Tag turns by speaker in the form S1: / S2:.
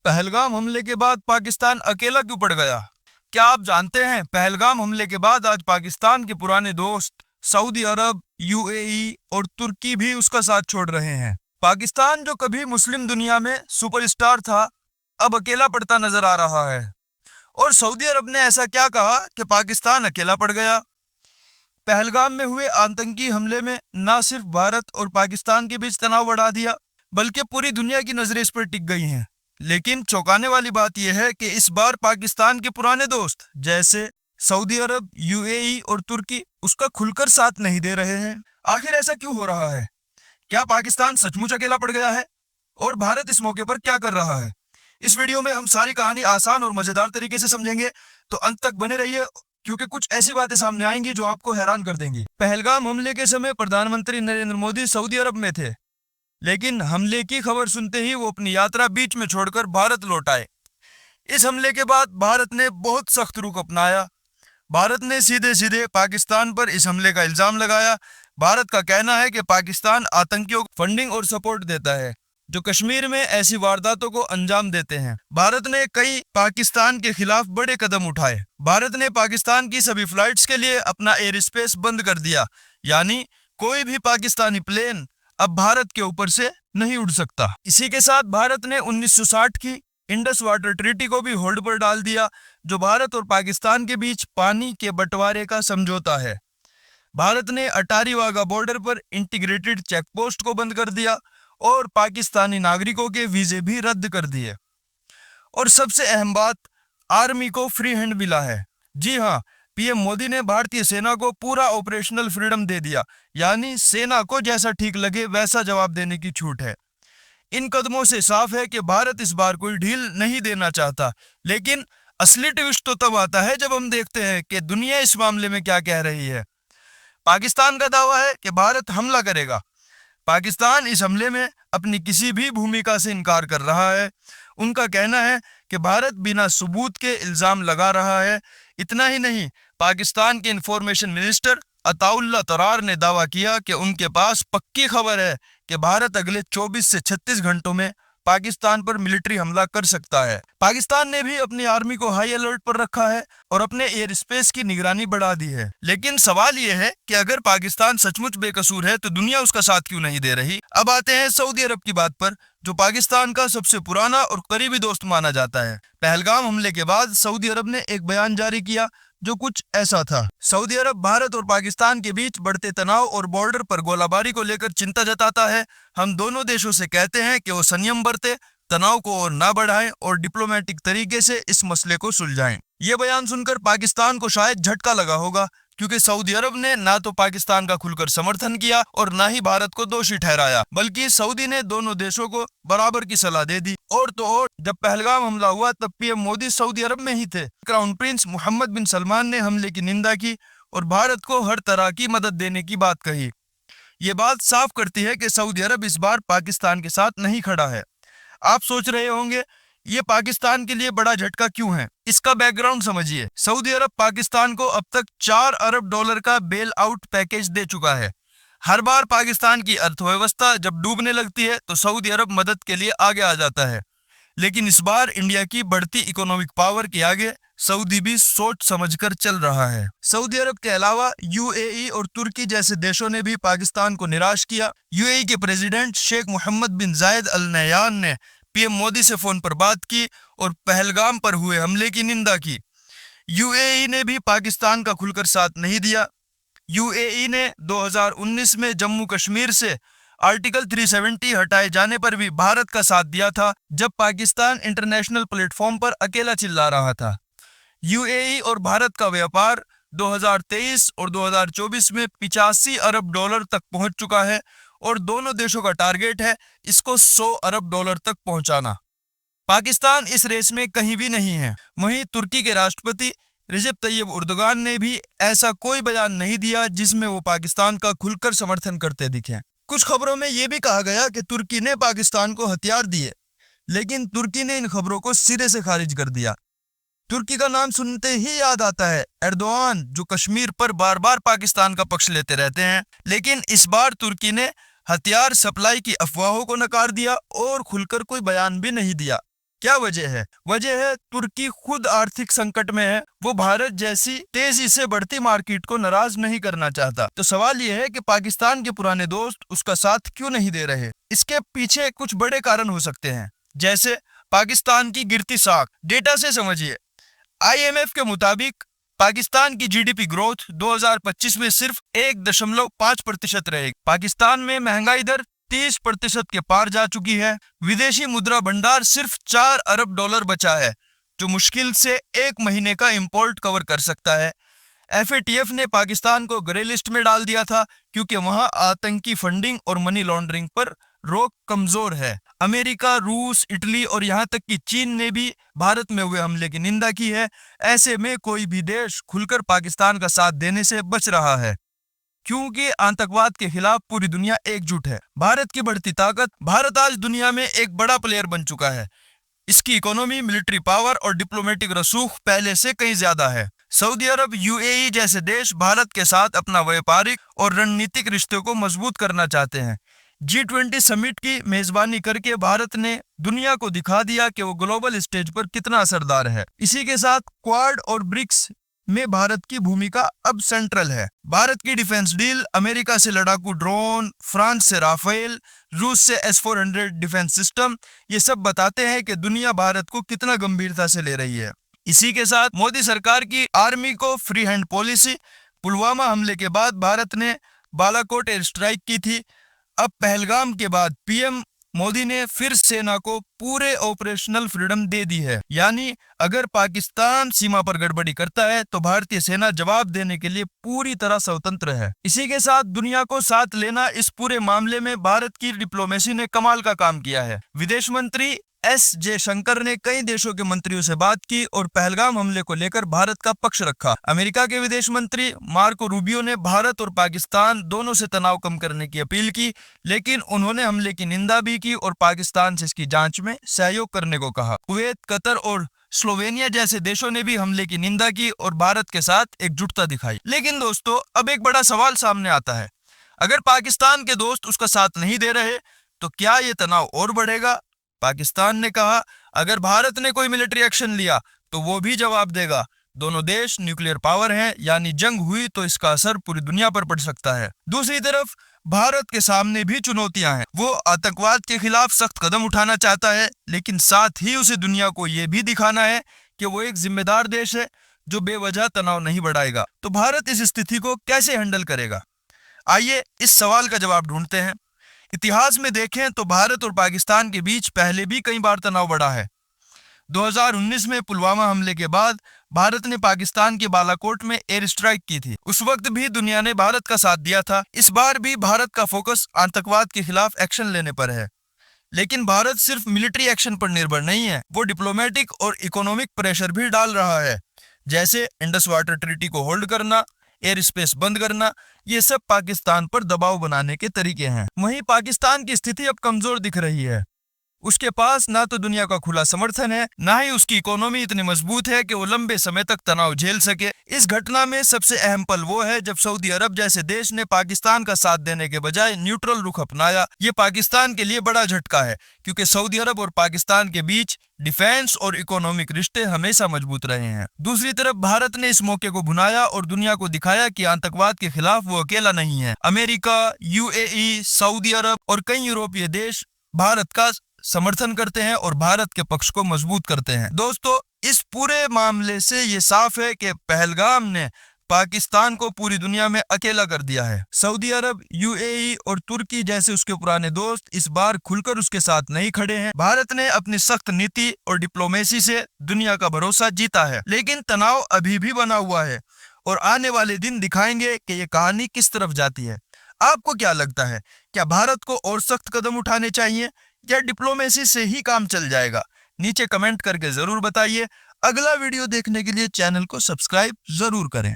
S1: पहलगाम हमले के बाद पाकिस्तान अकेला क्यों पड़ गया? क्या आप जानते हैं पहलगाम हमले के बाद आज पाकिस्तान के पुराने दोस्त सऊदी अरब, यूएई और तुर्की भी उसका साथ छोड़ रहे हैं। पाकिस्तान जो कभी मुस्लिम दुनिया में सुपरस्टार था, अब अकेला पड़ता नजर आ रहा है। और सऊदी अरब ने ऐसा क्या कहा कि पाकिस्तान अकेला पड़ गया? पहलगाम में हुए आतंकी हमले में न सिर्फ भारत और पाकिस्तान के बीच तनाव बढ़ा दिया, बल्कि पूरी दुनिया की नजरें इस पर टिक गई हैं। लेकिन चौंकाने वाली बात यह है कि इस बार पाकिस्तान के पुराने दोस्त जैसे सऊदी अरब, यूएई और तुर्की उसका खुलकर साथ नहीं दे रहे हैं। आखिर ऐसा क्यों हो रहा है? क्या पाकिस्तान सचमुच अकेला पड़ गया है? और भारत इस मौके पर क्या कर रहा है? इस वीडियो में हम सारी कहानी आसान और मजेदार तरीके से समझेंगे, तो अंत तक बने रहिए क्योंकि कुछ ऐसी बातें सामने आएंगी जो आपको हैरान कर देंगी। पहलगाम हमले के समय प्रधानमंत्री नरेंद्र मोदी सऊदी अरब में थे, लेकिन हमले की खबर सुनते ही वो अपनी यात्रा बीच में छोड़कर भारत लौट आए। इस हमले के बाद भारत ने बहुत सख्त रुख अपनाया। भारत ने सीधे सीधे पाकिस्तान पर इस हमले का इल्जाम लगाया। भारत का कहना है कि पाकिस्तान आतंकियों को फंडिंग और सपोर्ट देता है जो कश्मीर में ऐसी वारदातों को अंजाम देते हैं। भारत ने कई पाकिस्तान के खिलाफ बड़े कदम उठाए। भारत ने पाकिस्तान की सभी फ्लाइट्स के लिए अपना एयर स्पेस बंद कर दिया, यानी कोई भी पाकिस्तानी प्लेन अब भारत के ऊपर से नहीं उड़ सकता। इसी के साथ भारत ने 1960 की इंडस वाटर ट्रीटी को भी होल्ड पर डाल दिया, जो भारत और पाकिस्तान के बीच पानी के बंटवारे का समझौता है। भारत ने अटारी वाघा बॉर्डर पर इंटीग्रेटेड चेक पोस्ट को बंद कर दिया और पाकिस्तानी नागरिकों के वीजे भी रद्द कर दिए। और सबसे अहम बात, आर्मी को फ्री हैंड मिला है। जी हाँ, पीएम मोदी ने भारतीय सेना को पूरा ऑपरेशनल फ्रीडम दे दिया, यानी सेना को जैसा ठीक लगे वैसा जवाब देने की छूट है। इन कदमों से साफ है कि भारत इस बार कोई ढील नहीं देना चाहता। लेकिन असली ट्विस्ट तो तब आता है जब हम देखते हैं कि दुनिया इस मामले में क्या कह रही है। पाकिस्तान का दावा है कि भारत हमला करेगा। पाकिस्तान इस हमले में अपनी किसी भी भूमिका से इनकार कर रहा है। उनका कहना है कि भारत बिना सबूत के इल्जाम लगा रहा है। इतना ही नहीं, पाकिस्तान के इंफॉर्मेशन मिनिस्टर अताउल्ला तरार ने दावा किया कि उनके पास पक्की खबर है कि भारत अगले 24 से 36 घंटों में पाकिस्तान पर मिलिट्री हमला कर सकता है। पाकिस्तान ने भी अपनी आर्मी को हाई अलर्ट पर रखा है और अपने एयर स्पेस की निगरानी बढ़ा दी है। लेकिन सवाल यह है कि अगर पाकिस्तान सचमुच बेकसूर है तो दुनिया उसका साथ क्यों नहीं दे रही? अब आते हैं सऊदी अरब की बात पर, जो पाकिस्तान का सबसे पुराना और करीबी दोस्त माना जाता है। पहलगाम हमले के बाद सऊदी अरब ने एक बयान जारी किया जो कुछ ऐसा था। सऊदी अरब भारत और पाकिस्तान के बीच बढ़ते तनाव और बॉर्डर पर गोलाबारी को लेकर चिंता जताता है। हम दोनों देशों से कहते हैं कि वो संयम बरते, तनाव को और ना बढ़ाएं और डिप्लोमेटिक तरीके से इस मसले को सुलझाएं। ये बयान सुनकर पाकिस्तान को शायद झटका लगा होगा, क्योंकि सऊदी अरब ने ना तो पाकिस्तान का खुलकर समर्थन किया और ना ही भारत को दोषी ठहराया, बल्कि सऊदी ने दोनों देशों को बराबर की सलाह दे दी। और तो और, जब पहलगाम हमला हुआ तब पीएम मोदी सऊदी अरब में ही थे। क्राउन प्रिंस मोहम्मद बिन सलमान ने हमले की निंदा की और भारत को हर तरह की मदद देने की बात कही। ये बात साफ करती है कि सऊदी अरब इस बार पाकिस्तान के साथ नहीं खड़ा है। आप सोच रहे होंगे ये पाकिस्तान के लिए बड़ा झटका क्यों है? इसका बैकग्राउंड समझिए। सऊदी अरब पाकिस्तान को अब तक $4 अरब का बेल आउट पैकेज दे चुका है। हर बार पाकिस्तान की अर्थव्यवस्था जब डूबने लगती है तो सऊदी अरब मदद के लिए आगे आ जाता है। लेकिन इस बार इंडिया की बढ़ती इकोनॉमिक पावर के आगे सऊदी भी सोच समझकर चल रहा है। सऊदी अरब के अलावा यूएई और तुर्की जैसे देशों ने भी पाकिस्तान को निराश किया। यूएई के प्रेसिडेंट शेख मोहम्मद बिन जायद अल नहयान ने पीएम मोदी से फोन पर बात की और पहलगाम पर हुए हमले की निंदा की। यूएई ने भी पाकिस्तान का खुलकर साथ नहीं दिया। यूएई ने 2019 में जम्मू कश्मीर से आर्टिकल 370 हटाए जाने पर भी भारत का साथ दिया था, जब पाकिस्तान इंटरनेशनल प्लेटफॉर्म पर अकेला चिल्ला रहा था। यूएई और भारत का व्यापार 2023 और 2024 में $85 अरब तक पहुंच चुका है और दोनों देशों का टारगेट है इसको $100 अरब तक पहुंचाना। पाकिस्तान इस रेस में कहीं भी नहीं है। वहीं तुर्की के राष्ट्रपति रिसेप तैयब उर्दुगान ने भी ऐसा कोई बयान नहीं दिया जिसमें वो पाकिस्तान का खुलकर समर्थन करते दिखे। कुछ खबरों में ये भी कहा गया कि तुर्की ने पाकिस्तान को हथियार दिए, लेकिन तुर्की ने इन खबरों को सिरे से खारिज कर दिया। तुर्की का नाम सुनते ही याद आता है एर्दोआन, जो कश्मीर पर बार बार पाकिस्तान का पक्ष लेते रहते हैं। लेकिन इस बार तुर्की ने हथियार सप्लाई की अफवाहों को नकार दिया और खुलकर कोई बयान भी नहीं दिया। क्या वजह है? वजह है तुर्की खुद आर्थिक संकट में है। वो भारत जैसी तेजी से बढ़ती मार्केट को नाराज नहीं करना चाहता। तो सवाल ये है कि पाकिस्तान के पुराने दोस्त उसका साथ क्यों नहीं दे रहे? इसके पीछे कुछ बड़े कारण हो सकते हैं, जैसे पाकिस्तान की गिरती साख। डेटा से समझिए, IMF के मुताबिक पाकिस्तान की GDP ग्रोथ 2025 में सिर्फ 1.5% रहेगी। पाकिस्तान में महंगाई दर 30% के पार जा चुकी है। विदेशी मुद्रा भंडार सिर्फ $4 अरब बचा है, जो मुश्किल से 1 महीने का इंपोर्ट कवर कर सकता है। FATF ने पाकिस्तान को ग्रे लिस्ट में डाल दिया था क्योंकि वहां आतंकी फंडिंग और मनी लॉन्ड्रिंग पर रोक कमजोर है। अमेरिका, रूस, इटली और यहां तक कि चीन ने भी भारत में हुए हमले की निंदा की है। ऐसे में कोई भी देश खुलकर पाकिस्तान का साथ देने से बच रहा है, क्योंकि आतंकवाद के खिलाफ पूरी दुनिया एकजुट है। भारत की बढ़ती ताकत। भारत आज दुनिया में एक बड़ा प्लेयर बन चुका है। इसकी इकोनॉमी, मिलिट्री पावर और डिप्लोमेटिक रसूख पहले से कहीं ज्यादा है। सऊदी अरब, UAE जैसे देश भारत के साथ अपना व्यापारिक और रणनीतिक रिश्ते को मजबूत करना चाहते हैं। G20 समिट की मेजबानी करके भारत ने दुनिया को दिखा दिया कि वो ग्लोबल स्टेज पर कितना असरदार है। इसी के साथ क्वाड और ब्रिक्स में भारत की भूमिका अब सेंट्रल है। भारत की डिफेंस डील, अमेरिका से लड़ाकू ड्रोन, फ्रांस से राफेल, रूस से S-400 डिफेंस सिस्टम, ये सब बताते हैं कि दुनिया भारत को कितना गंभीरता से ले रही है। इसी के साथ मोदी सरकार की आर्मी को फ्री हैंड पॉलिसी। पुलवामा हमले के बाद भारत ने बालाकोट एयर स्ट्राइक की थी। अब पहलगाम के बाद PM मोदी ने फिर सेना को पूरे ऑपरेशनल फ्रीडम दे दी है। यानी अगर पाकिस्तान सीमा पर गड़बड़ी करता है तो भारतीय सेना जवाब देने के लिए पूरी तरह स्वतंत्र है। इसी के साथ दुनिया को साथ लेना। इस पूरे मामले में भारत की डिप्लोमेसी ने कमाल का काम किया है। विदेश मंत्री S जयशंकर ने कई देशों के मंत्रियों से बात की और पहलगाम हमले को लेकर भारत का पक्ष रखा। अमेरिका के विदेश मंत्री मार्को रूबियो ने भारत और पाकिस्तान दोनों से तनाव कम करने की अपील की, लेकिन उन्होंने हमले की निंदा भी की और पाकिस्तान से इसकी जांच में सहयोग करने को कहा। कुवैत, कतर और स्लोवेनिया जैसे देशों ने भी हमले की निंदा की और भारत के साथ एकजुटता दिखाई। लेकिन दोस्तों, अब एक बड़ा सवाल सामने आता है। अगर पाकिस्तान के दोस्त उसका साथ नहीं दे रहे तो क्या ये तनाव और बढ़ेगा? पाकिस्तान ने कहा अगर भारत ने कोई मिलिट्री एक्शन लिया तो वो भी जवाब देगा। दोनों देश न्यूक्लियर पावर हैं, यानी जंग हुई तो इसका असर पूरी दुनिया पर पड़ सकता है। दूसरी तरफ भारत के सामने भी चुनौतियां हैं। वो आतंकवाद के खिलाफ सख्त कदम उठाना चाहता है, लेकिन साथ ही उसे दुनिया को ये भी दिखाना है कि वो एक जिम्मेदार देश है जो बेवजह तनाव नहीं बढ़ाएगा। तो भारत इस स्थिति को कैसे हैंडल करेगा? आइए इस सवाल का जवाब ढूंढते हैं। इतिहास में देखें तो भारत और पाकिस्तान के बीच पहले भी कई बार तनाव बढ़ा है। 2019 में पुलवामा हमले के बाद भारत ने पाकिस्तान के बालाकोट में एयर स्ट्राइक की थी। उस वक्त भी दुनिया ने भारत का साथ दिया था। इस बार भी भारत का फोकस आतंकवाद के खिलाफ एक्शन लेने पर है। लेकिन भारत सिर्फ मिलिट्री एक्शन पर निर्भर नहीं है, वो डिप्लोमेटिक और इकोनॉमिक प्रेशर भी डाल रहा है, जैसे इंडस वाटर ट्रीटी को होल्ड करना, एयर स्पेस बंद करना। ये सब पाकिस्तान पर दबाव बनाने के तरीके हैं। वहीं पाकिस्तान की स्थिति अब कमजोर दिख रही है। उसके पास ना तो दुनिया का खुला समर्थन है, ना ही उसकी इकोनॉमी इतनी मजबूत है कि वो लंबे समय तक तनाव झेल सके। इस घटना में सबसे अहम पल वो है जब सऊदी अरब जैसे देश ने पाकिस्तान का साथ देने के बजाय न्यूट्रल रुख अपनाया। ये पाकिस्तान के लिए बड़ा झटका है, क्योंकि सऊदी अरब और पाकिस्तान के बीच डिफेंस और इकोनॉमिक रिश्ते हमेशा मजबूत रहे हैं। दूसरी तरफ भारत ने इस मौके को भुनाया और दुनिया को दिखाया कि आतंकवाद के खिलाफ वो अकेला नहीं है। अमेरिका, UAE, सऊदी अरब और कई यूरोपीय देश भारत का समर्थन करते हैं और भारत के पक्ष को मजबूत करते हैं। दोस्तों, इस पूरे मामले से ये साफ है कि पहलगाम ने पाकिस्तान को पूरी दुनिया में अकेला कर दिया है। सऊदी अरब, UAE और तुर्की जैसे उसके पुराने दोस्त इस बार खुलकर उसके साथ नहीं खड़े हैं। भारत ने अपनी सख्त नीति और डिप्लोमेसी से दुनिया का भरोसा जीता है, लेकिन तनाव अभी भी बना हुआ है और आने वाले दिन दिखाएंगे कि ये कहानी किस तरफ जाती है। आपको क्या लगता है, क्या भारत को और सख्त कदम उठाने चाहिए या डिप्लोमेसी से ही काम चल जाएगा? नीचे कमेंट करके जरूर बताइए। अगला वीडियो देखने के लिए चैनल को सब्सक्राइब जरूर करें।